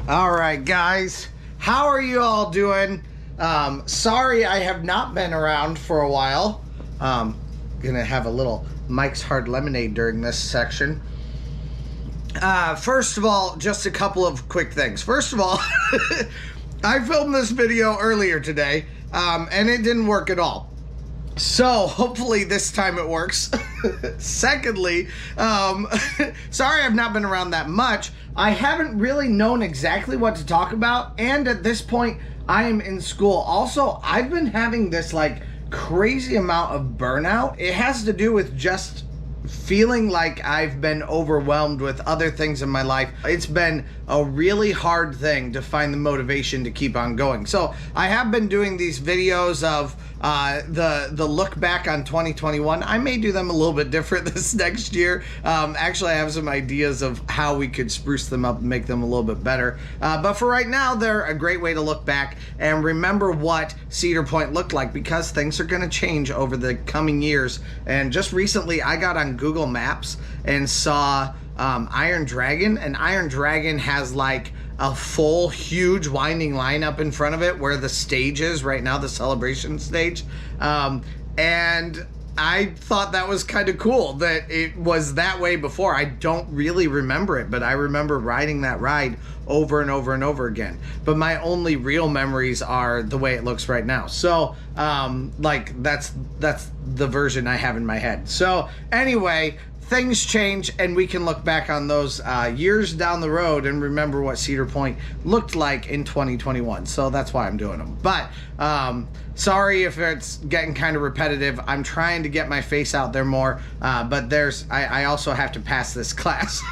All right, guys, how are you all doing? Sorry I have not been around for a while. Gonna have a little Mike's Hard Lemonade during this section. First of all, just a couple of quick things. First of all, I filmed this video earlier today, and it didn't work at all. So hopefully this time it works. Secondly, sorry I've not been around that much. I haven't really known exactly what to talk about, and at this point I am in school. Also, I've been having this like crazy amount of burnout. It has to do with just feeling like I've been overwhelmed with other things in my life. It's been a really hard thing to find the motivation to keep on going. So I have been doing these videos of the look back on 2021. I may do them a little bit different this next year. Actually, I have some ideas of how we could spruce them up and make them a little bit better. But for right now, they're a great way to look back and remember what Cedar Point looked like, because things are going to change over the coming years. And just recently, I got on Google Maps and saw Iron Dragon, and Iron Dragon has like a full huge winding line up in front of it where the stage is right now, the celebration stage, and I thought that was kind of cool that it was that way before. I don't really remember it, but I remember riding that ride over and over and over again. But my only real memories are the way it looks right now. So like that's the version I have in my head. So anyway, things change and we can look back on those years down the road and remember what Cedar Point looked like in 2021. So that's why I'm doing them. But sorry if it's getting kind of repetitive. I'm trying to get my face out there more, but I also have to pass this class.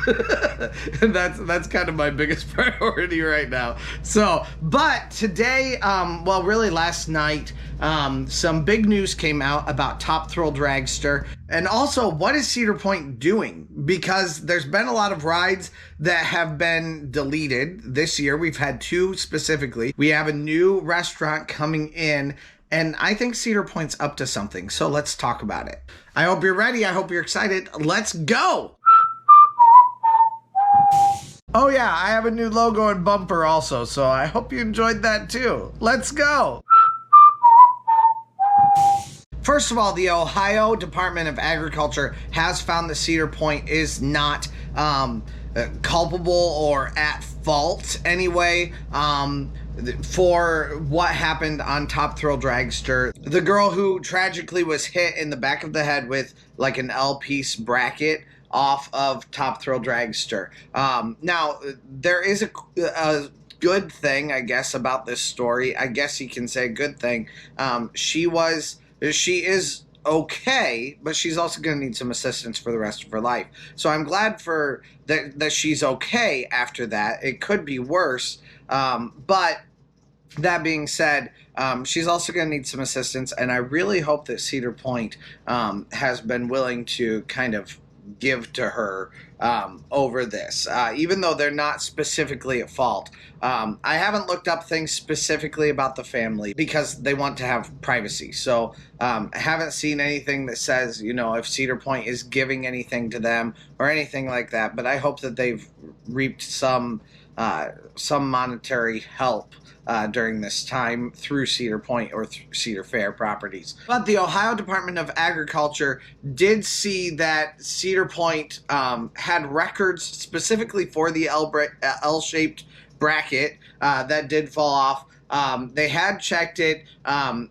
And that's kind of my biggest priority right now. So, but today, well, really last night, some big news came out about Top Thrill Dragster, and also what is Cedar Point doing? Because there's been a lot of rides that have been deleted this year. We've had two specifically. We have a new restaurant coming in, and I think Cedar Point's up to something. So let's talk about it. I hope you're ready. I hope you're excited. Let's go. Oh yeah, I have a new logo and bumper also, so I hope you enjoyed that too. Let's go. First of all, the Ohio Department of Agriculture has found that Cedar Point is not culpable or at fault anyway for what happened on Top Thrill Dragster. The girl who tragically was hit in the back of the head with like an L-piece bracket off of Top Thrill Dragster. Now, there is a good thing, I guess, about this story. I guess you can say a good thing. She is okay, but she's also going to need some assistance for the rest of her life. So I'm glad for that she's okay after that. It could be worse, but that being said, she's also going to need some assistance, and I really hope that Cedar Point has been willing to kind of give to her over this, even though they're not specifically at fault. I haven't looked up things specifically about the family because they want to have privacy. So I haven't seen anything that says, you know, if Cedar Point is giving anything to them or anything like that. But I hope that they've reaped some monetary help during this time through Cedar Point or Cedar Fair properties. But the Ohio Department of Agriculture did see that Cedar Point had records specifically for the L-shaped bracket that did fall off. They had checked it.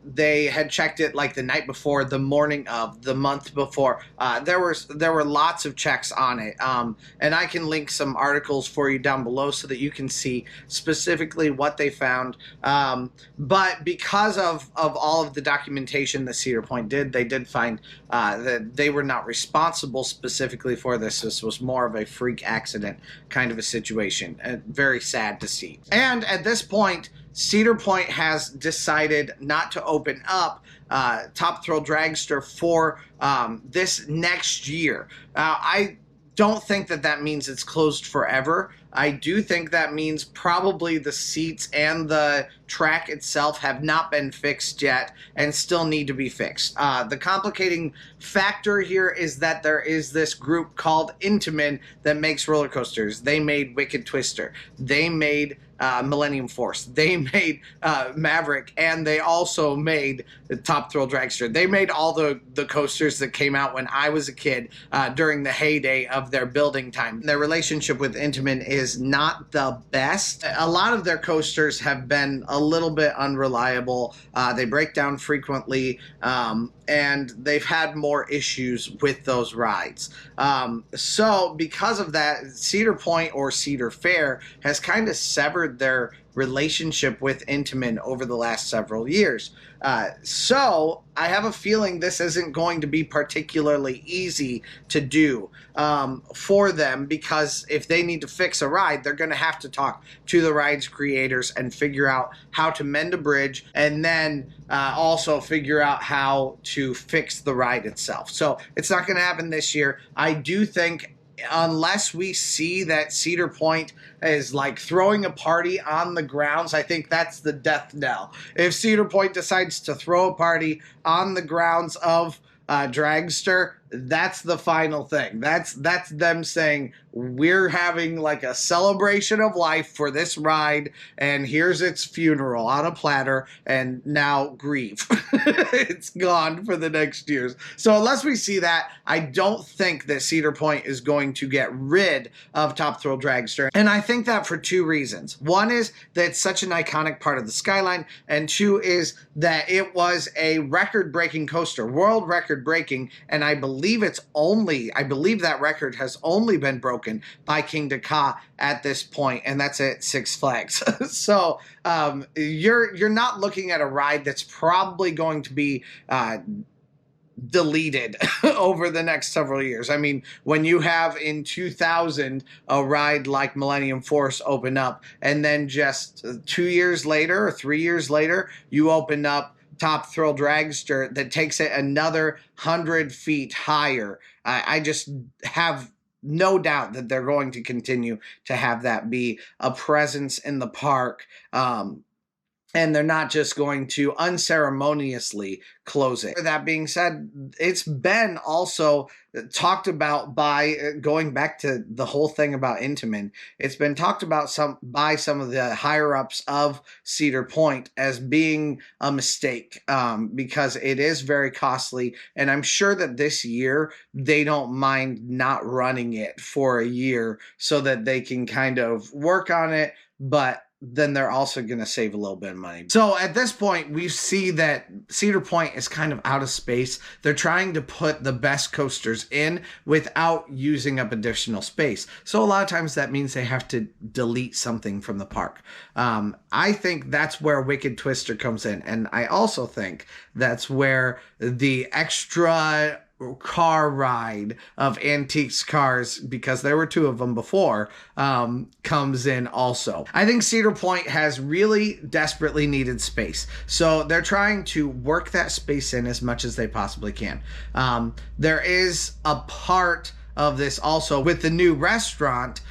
They had checked it like the night before, the morning of, the month before. There were lots of checks on it. And I can link some articles for you down below so that you can see specifically what they found. But because of all of the documentation that Cedar Point did, they did find that they were not responsible specifically for this. This was more of a freak accident kind of a situation. Very sad to see. And at this point, Cedar Point has decided not to open up Top Thrill Dragster for this next year. I don't think that means it's closed forever. I do think that means probably the seats and the track itself have not been fixed yet and still need to be fixed. The complicating factor here is that there is this group called Intamin that makes roller coasters. They made Wicked Twister. They made Millennium Force. They made Maverick, and they also made the Top Thrill Dragster. They made all the coasters that came out when I was a kid during the heyday of their building time. Their relationship with Intamin is not the best. A lot of their coasters have been a little bit unreliable. They break down frequently, and they've had more issues with those rides. So because of that, Cedar Point or Cedar Fair has kind of severed their relationship with Intamin over the last several years. So I have a feeling this isn't going to be particularly easy to do for them, because if they need to fix a ride, they're going to have to talk to the ride's creators and figure out how to mend a bridge, and then also figure out how to fix the ride itself. So it's not going to happen this year. I do think, unless we see that Cedar Point is like throwing a party on the grounds, I think that's the death knell. If Cedar Point decides to throw a party on the grounds of Dragster, that's the final thing. That's them saying, we're having like a celebration of life for this ride, and here's its funeral on a platter, and now grieve. It's gone for the next years. So unless we see that, I don't think that Cedar Point is going to get rid of Top Thrill Dragster. And I think that for two reasons. One is that it's such an iconic part of the skyline, and two is that it was a record-breaking coaster, world record-breaking, and I believe that record has only been broken by King Ka at this point, and that's at Six Flags. So you're not looking at a ride that's probably going to be deleted over the next several years. I mean, when you have in 2000 a ride like Millennium Force open up, and then just 2 years later or 3 years later, you open up Top Thrill Dragster that takes it another 100 feet higher. I just have no doubt that they're going to continue to have that be a presence in the park. And they're not just going to unceremoniously close it. That being said, it's been also talked about by, going back to the whole thing about Intamin, it's been talked about by some of the higher-ups of Cedar Point as being a mistake, because it is very costly, and I'm sure that this year they don't mind not running it for a year so that they can kind of work on it, but then they're also going to save a little bit of money. So at this point, we see that Cedar Point is kind of out of space. They're trying to put the best coasters in without using up additional space. So a lot of times that means they have to delete something from the park. I think that's where Wicked Twister comes in. And I also think that's where the extra car ride of Antiques cars, because there were two of them before, comes in also. I think Cedar Point has really desperately needed space, so they're trying to work that space in as much as they possibly can. There is a part of this also with the new restaurant,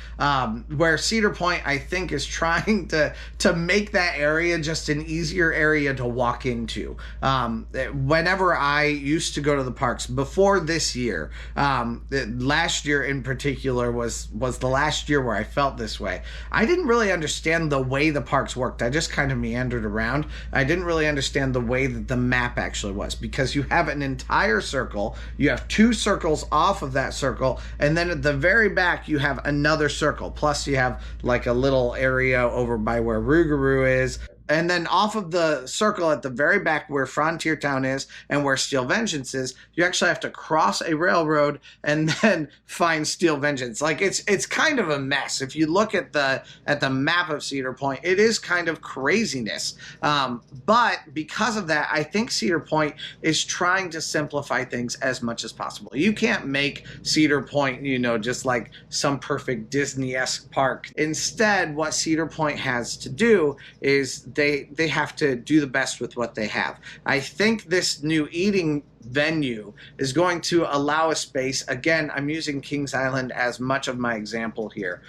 where Cedar Point, I think, is trying to make that area just an easier area to walk into. Whenever I used to go to the parks before this year, last year in particular was the last year where I felt this way. I didn't really understand the way the parks worked. I just kind of meandered around. I didn't really understand the way that the map actually was, because you have an entire circle, you have two circles off of that circle, and then at the very back you have another circle, plus you have like a little area over by where Rougarou is. And then off of the circle at the very back where Frontier Town is and where Steel Vengeance is, you actually have to cross a railroad and then find Steel Vengeance. Like it's kind of a mess. If you look at the map of Cedar Point, it is kind of craziness. But because of that, I think Cedar Point is trying to simplify things as much as possible. You can't make Cedar Point, just like some perfect Disney-esque park. Instead, what Cedar Point has to do is they have to do the best with what they have. I think this new eating venue is going to allow a space. Again, I'm using Kings Island as much of my example here.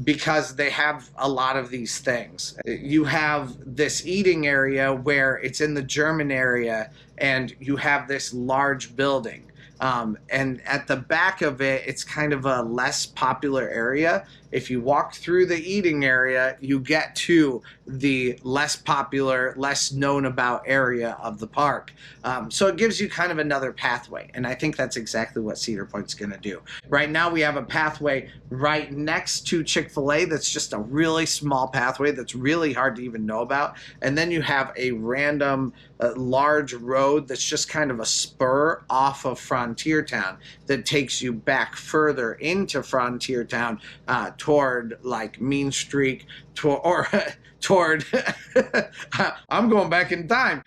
because they have a lot of these things. You have this eating area where it's in the German area, and you have this large building. And at the back of it, it's kind of a less popular area. If you walk through the eating area, you get to the less popular, less known about area of the park. So it gives you kind of another pathway. And I think that's exactly what Cedar Point's going to do. Right now, we have a pathway right next to Chick-fil-A that's just a really small pathway that's really hard to even know about. And then you have a random large road that's just kind of a spur off of Frontier Town that takes you back further into Frontier Town toward like Mean Streak, toward I'm going back in time,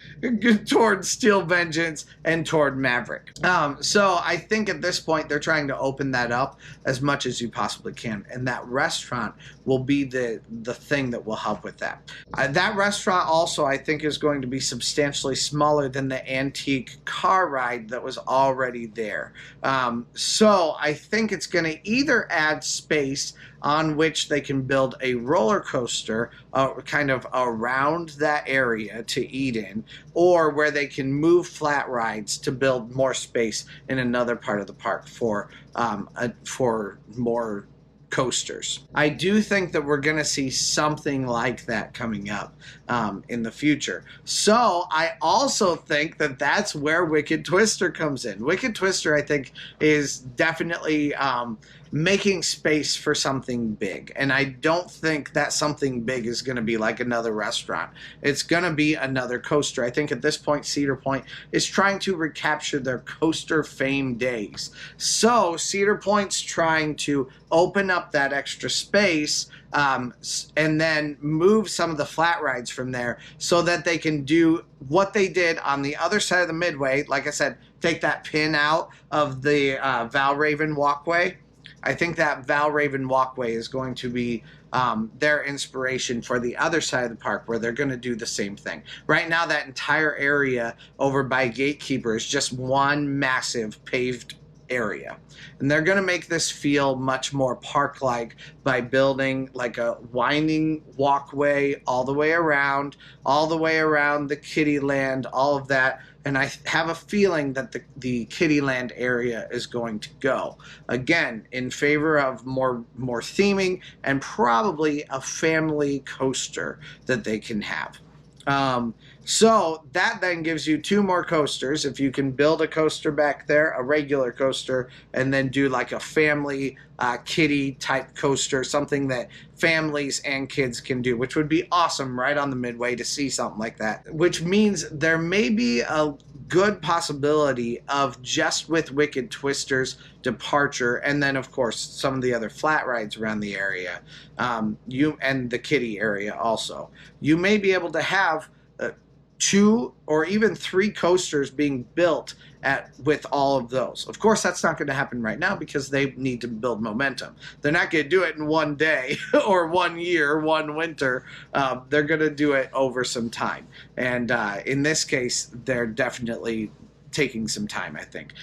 toward Steel Vengeance and toward Maverick. So I think at this point they're trying to open that up as much as you possibly can, and that restaurant will be the thing that will help with that. That restaurant also, I think, is going to be substantially smaller than the antique car ride that was already there. So I think it's going to either add space on which they can build a roller coaster kind of around that area to eat in, or where they can move flat rides to build more space in another part of the park for more coasters. I do think that we're going to see something like that coming up in the future. So I also think that that's where Wicked Twister comes in. Wicked Twister, I think, is definitely making space for something big. And I don't think that something big is going to be like another restaurant. It's going to be another coaster. I think at this point, Cedar Point is trying to recapture their coaster fame days. So Cedar Point's trying to open up that extra space and then move some of the flat rides from there so that they can do what they did on the other side of the Midway. Like I said, take that pin out of the Valraven walkway. I think that Valraven walkway is going to be their inspiration for the other side of the park, where they're going to do the same thing. Right now, that entire area over by Gatekeeper is just one massive paved area. And they're going to make this feel much more park-like by building like a winding walkway all the way around the Kittyland, all of that. And I have a feeling that the Kittyland area is going to go, again, in favor of more theming and probably a family coaster that they can have. So that then gives you 2 more coasters. If you can build a coaster back there, a regular coaster, and then do like a family kiddie type coaster, something that families and kids can do, which would be awesome right on the Midway to see something like that. Which means there may be a good possibility of, just with Wicked Twister's departure, and then of course some of the other flat rides around the area, and the kiddie area also, you may be able to have 2 or even 3 coasters being built with all of those. Of course, that's not going to happen right now because they need to build momentum. They're not going to do it in one day or 1 year, 1 winter. They're going to do it over some time. And in this case, they're definitely taking some time, I think.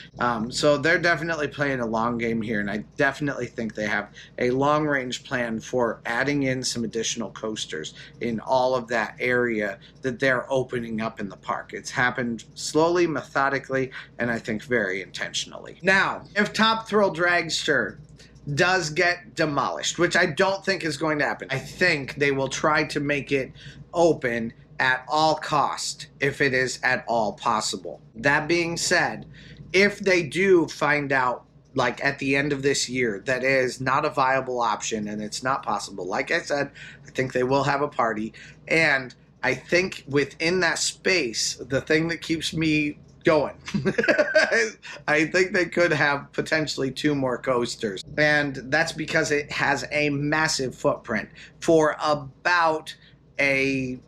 So they're definitely playing a long game here, and I definitely think they have a long-range plan for adding in some additional coasters in all of that area that they're opening up in the park. It's happened slowly, methodically, and I think very intentionally. Now, if Top Thrill Dragster does get demolished, which I don't think is going to happen, I think they will try to make it open at all cost if it is at all possible. That being said, if they do find out, like at the end of this year, that is not a viable option and it's not possible, like I said, I think they will have a party. And I think within that space, the thing that keeps me going, I think they could have potentially 2 more coasters. And that's because it has a massive footprint for about a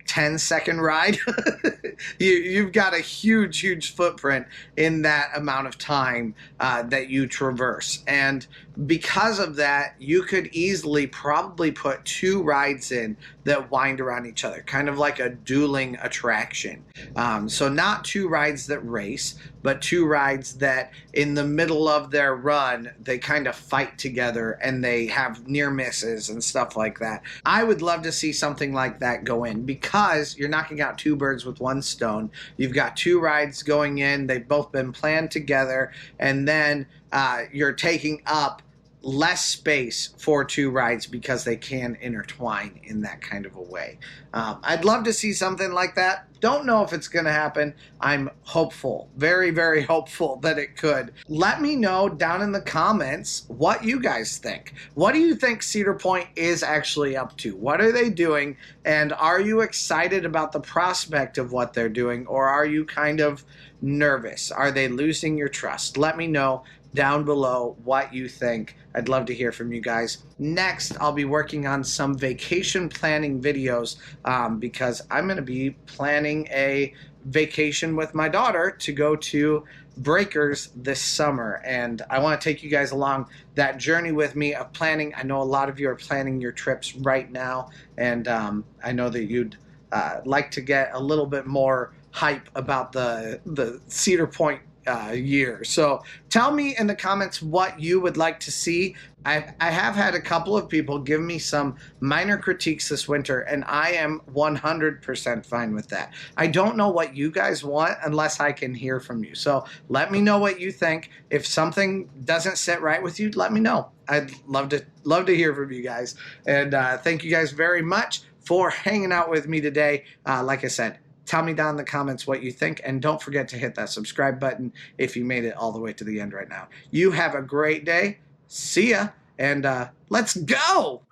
10-second ride. You've got a huge footprint in that amount of time that you traverse. And Because of that, you could easily probably put 2 rides in that wind around each other, kind of like a dueling attraction. So not 2 rides that race, but 2 rides that in the middle of their run, they kind of fight together and they have near misses and stuff like that. I would love to see something like that go in, because you're knocking out 2 birds with 1 stone. You've got 2 rides going in, they've both been planned together, and then you're taking up less space for 2 rides because they can intertwine in that kind of a way. I'd love to see something like that. Don't know if it's going to happen. I'm hopeful, very, very hopeful that it could. Let me know down in the comments what you guys think. What do you think Cedar Point is actually up to? What are they doing? And are you excited about the prospect of what they're doing, or are you kind of nervous? Are they losing your trust? Let me know down below what you think. I'd love to hear from you guys. Next, I'll be working on some vacation planning videos because I'm going to be planning a vacation with my daughter to go to Breakers this summer, and I want to take you guys along that journey with me of planning. I know a lot of you are planning your trips right now, and I know that you'd like to get a little bit more hype about the Cedar Point year. So tell me in the comments what you would like to see. I have had a couple of people give me some minor critiques this winter, and I am 100% fine with that. I don't know what you guys want unless I can hear from you. So let me know what you think. If something doesn't sit right with you, let me know. I'd love to hear from you guys. And thank you guys very much for hanging out with me today. Like I said, tell me down in the comments what you think, and don't forget to hit that subscribe button if you made it all the way to the end right now. You have a great day. See ya, and let's go!